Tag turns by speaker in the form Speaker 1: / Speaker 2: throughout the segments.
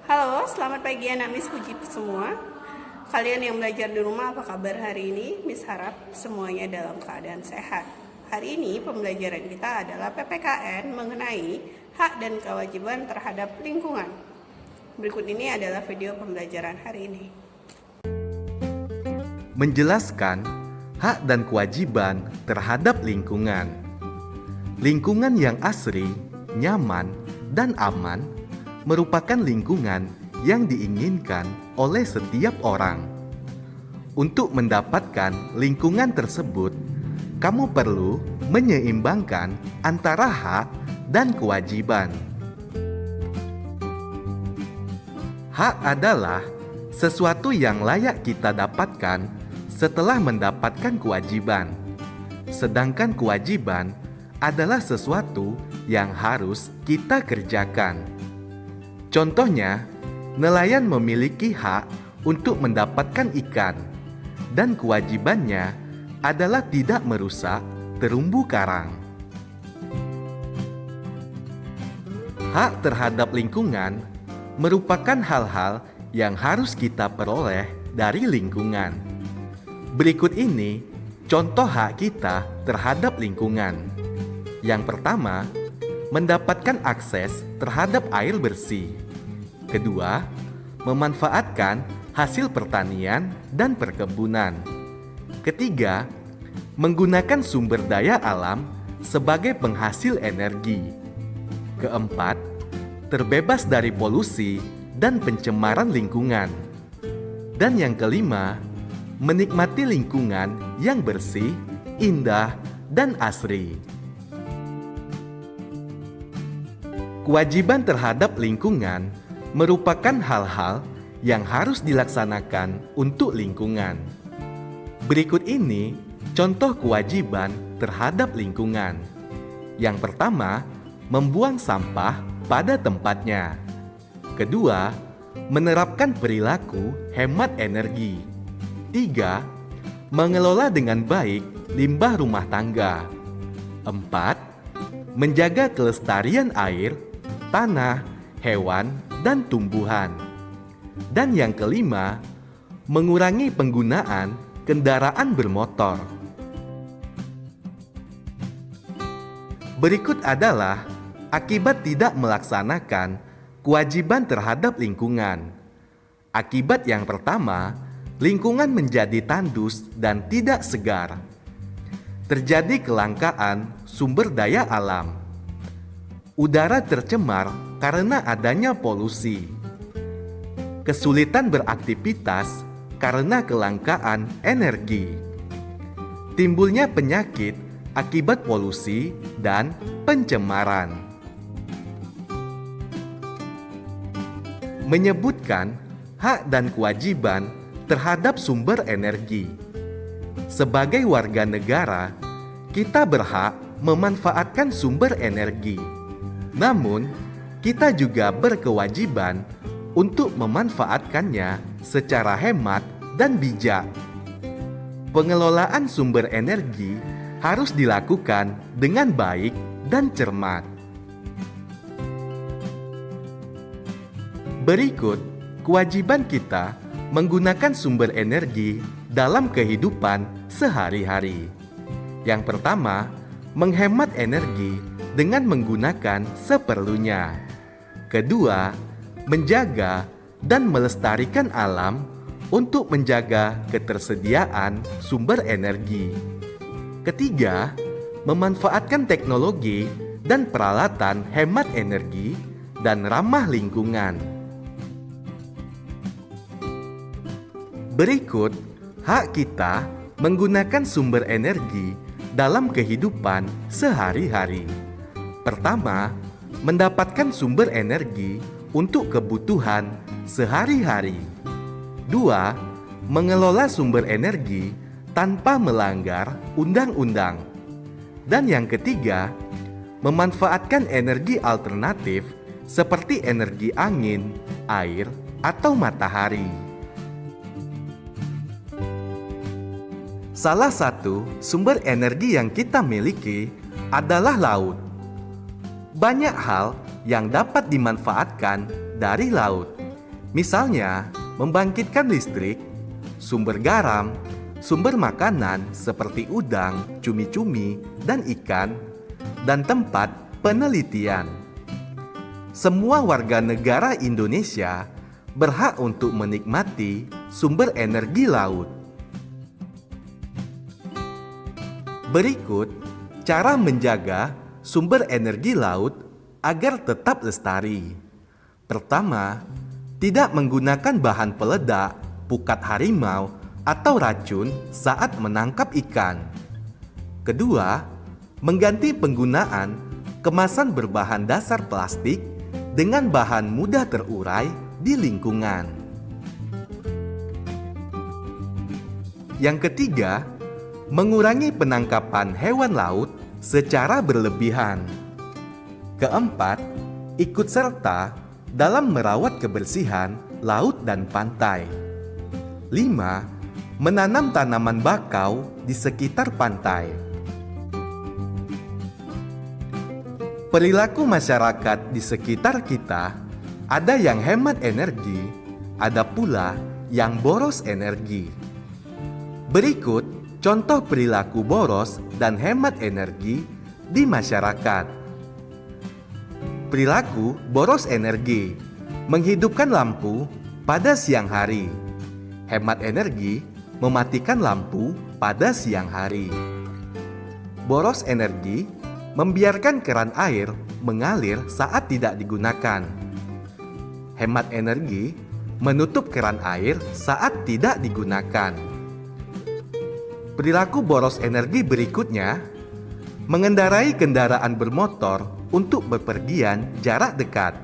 Speaker 1: Halo, selamat pagi anak Miss Puji semua. Kalian yang belajar di rumah, apa kabar hari ini? Miss harap semuanya dalam keadaan sehat. Hari ini pembelajaran kita adalah PPKN mengenai hak dan kewajiban terhadap lingkungan. Berikut ini adalah video pembelajaran hari ini.
Speaker 2: Menjelaskan hak dan kewajiban terhadap lingkungan. Lingkungan yang asri, nyaman, dan aman merupakan lingkungan yang diinginkan oleh setiap orang. Untuk mendapatkan lingkungan tersebut, kamu perlu menyeimbangkan antara hak dan kewajiban. Hak adalah sesuatu yang layak kita dapatkan setelah mendapatkan kewajiban. Sedangkan kewajiban adalah sesuatu yang harus kita kerjakan. Contohnya, nelayan memiliki hak untuk mendapatkan ikan, dan kewajibannya adalah tidak merusak terumbu karang. Hak terhadap lingkungan merupakan hal-hal yang harus kita peroleh dari lingkungan. Berikut ini contoh hak kita terhadap lingkungan. Yang pertama, mendapatkan akses terhadap air bersih. Kedua, memanfaatkan hasil pertanian dan perkebunan. Ketiga, menggunakan sumber daya alam sebagai penghasil energi. Keempat, terbebas dari polusi dan pencemaran lingkungan. Dan yang kelima, menikmati lingkungan yang bersih, indah, dan asri. Kewajiban terhadap lingkungan merupakan hal-hal yang harus dilaksanakan untuk lingkungan. Berikut ini contoh kewajiban terhadap lingkungan. Yang pertama, membuang sampah pada tempatnya. Kedua, menerapkan perilaku hemat energi. Tiga, mengelola dengan baik limbah rumah tangga. Empat, menjaga kelestarian air, tanah, hewan, dan tumbuhan. Dan yang kelima, mengurangi penggunaan kendaraan bermotor. Berikut adalah akibat tidak melaksanakan kewajiban terhadap lingkungan. Akibat yang pertama, lingkungan menjadi tandus dan tidak segar. Terjadi kelangkaan sumber daya alam. Udara tercemar karena adanya polusi. Kesulitan beraktivitas karena kelangkaan energi. Timbulnya penyakit akibat polusi dan pencemaran. Menyebutkan hak dan kewajiban terhadap sumber energi. Sebagai warga negara, kita berhak memanfaatkan sumber energi. Namun, kita juga berkewajiban untuk memanfaatkannya secara hemat dan bijak. Pengelolaan sumber energi harus dilakukan dengan baik dan cermat. Berikut kewajiban kita menggunakan sumber energi dalam kehidupan sehari-hari. Yang pertama, menghemat energi dengan menggunakan seperlunya. Kedua, menjaga dan melestarikan alam untuk menjaga ketersediaan sumber energi. Ketiga, memanfaatkan teknologi dan peralatan hemat energi dan ramah lingkungan. Berikut hak kita menggunakan sumber energi dalam kehidupan sehari-hari. Pertama, mendapatkan sumber energi untuk kebutuhan sehari-hari. Dua, mengelola sumber energi tanpa melanggar undang-undang. Dan yang ketiga, memanfaatkan energi alternatif seperti energi angin, air, atau matahari. Salah satu sumber energi yang kita miliki adalah laut. Banyak hal yang dapat dimanfaatkan dari laut. Misalnya, membangkitkan listrik, sumber garam, sumber makanan seperti udang, cumi-cumi, dan ikan, dan tempat penelitian. Semua warga negara Indonesia berhak untuk menikmati sumber energi laut. Berikut cara menjaga sumber energi laut agar tetap lestari. Pertama, tidak menggunakan bahan peledak, pukat harimau, atau racun saat menangkap ikan. Kedua, mengganti penggunaan kemasan berbahan dasar plastik dengan bahan mudah terurai di lingkungan. Yang ketiga, mengurangi penangkapan hewan laut secara berlebihan. Keempat, ikut serta dalam merawat kebersihan laut dan pantai. 5. Menanam tanaman bakau di sekitar pantai. Perilaku masyarakat di sekitar kita ada yang hemat energi, ada pula yang boros energi. Berikut contoh perilaku boros dan hemat energi di masyarakat. Perilaku boros energi, menghidupkan lampu pada siang hari. Hemat energi, mematikan lampu pada siang hari. Boros energi, membiarkan keran air mengalir saat tidak digunakan. Hemat energi, menutup keran air saat tidak digunakan. Perilaku boros energi berikutnya, mengendarai kendaraan bermotor untuk bepergian jarak dekat.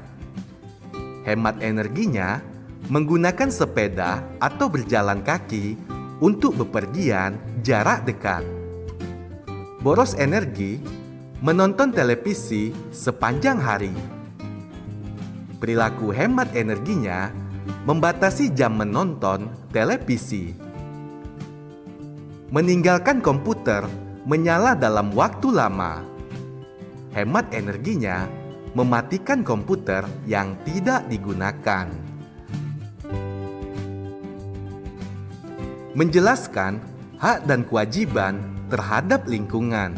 Speaker 2: Hemat energinya, menggunakan sepeda atau berjalan kaki untuk bepergian jarak dekat. Boros energi, menonton televisi sepanjang hari. Perilaku hemat energinya, membatasi jam menonton televisi. Meninggalkan komputer menyala dalam waktu lama. Hemat energinya, mematikan komputer yang tidak digunakan. Menjelaskan hak dan kewajiban terhadap lingkungan.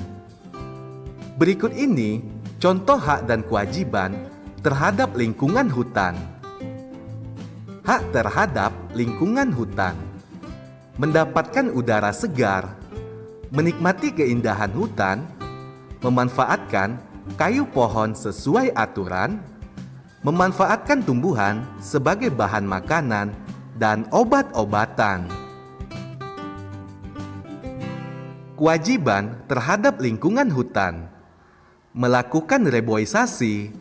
Speaker 2: Berikut ini contoh hak dan kewajiban terhadap lingkungan hutan. Hak terhadap lingkungan hutan: mendapatkan udara segar, menikmati keindahan hutan, memanfaatkan kayu pohon sesuai aturan, memanfaatkan tumbuhan sebagai bahan makanan dan obat-obatan. Kewajiban terhadap lingkungan hutan: melakukan reboisasi,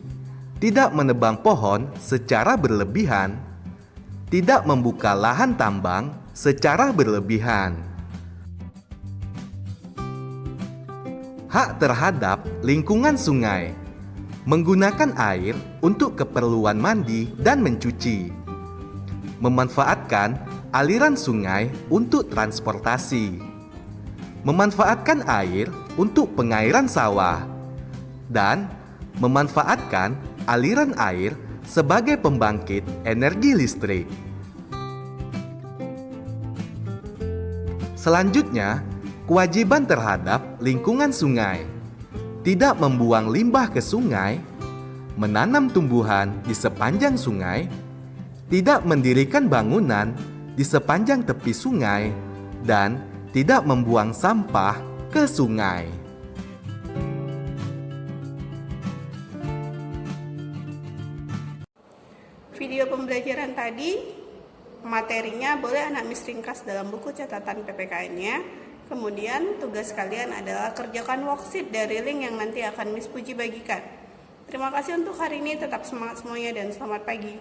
Speaker 2: tidak menebang pohon secara berlebihan, tidak membuka lahan tambang secara berlebihan. Hak terhadap lingkungan sungai: menggunakan air untuk keperluan mandi dan mencuci, memanfaatkan aliran sungai untuk transportasi, memanfaatkan air untuk pengairan sawah, dan memanfaatkan aliran air sebagai pembangkit energi listrik. Selanjutnya, kewajiban terhadap lingkungan sungai: tidak membuang limbah ke sungai, menanam tumbuhan di sepanjang sungai, tidak mendirikan bangunan di sepanjang tepi sungai, dan tidak membuang sampah ke sungai.
Speaker 1: Video pembelajaran tadi, materinya boleh anak Miss ringkas dalam buku catatan PPKN-nya. Kemudian tugas kalian adalah kerjakan worksheet dari link yang nanti akan Miss Puji bagikan. Terima kasih untuk hari ini, tetap semangat semuanya dan selamat pagi.